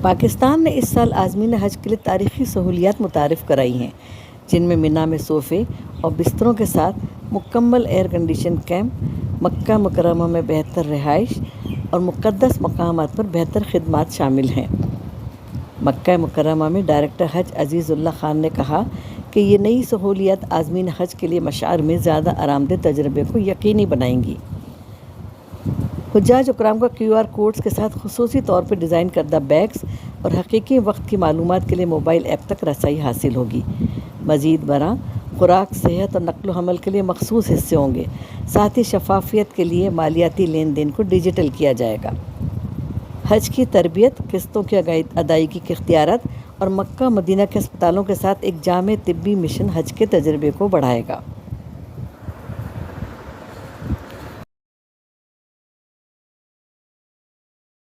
پاکستان نے اس سال عازمین حج کے لیے تاریخی سہولیات متعارف کرائی ہیں، جن میں مینا میں صوفے اور بستروں کے ساتھ مکمل ایئر کنڈیشن کیمپ، مکہ مکرمہ میں بہتر رہائش اور مقدس مقامات پر بہتر خدمات شامل ہیں۔ مکہ مکرمہ میں ڈائریکٹر حج عزیز اللہ خان نے کہا کہ یہ نئی سہولیات عازمین حج کے لیے مشعر میں زیادہ آرام دہ تجربے کو یقینی بنائیں گی۔ حجاج اکرام کو QR کوڈز کے ساتھ خصوصی طور پر ڈیزائن کردہ بیگز اور حقیقی وقت کی معلومات کے لیے موبائل ایپ تک رسائی حاصل ہوگی۔ مزید برآں خوراک، صحت اور نقل و حمل کے لیے مخصوص حصے ہوں گے، ساتھ ہی شفافیت کے لیے مالیاتی لین دین کو ڈیجیٹل کیا جائے گا۔ حج کی تربیت، قسطوں کی ادائیگی کے اختیارات اور مکہ مدینہ کے ہسپتالوں کے ساتھ ایک جامع طبی مشن حج کے تجربے کو بڑھائے گا۔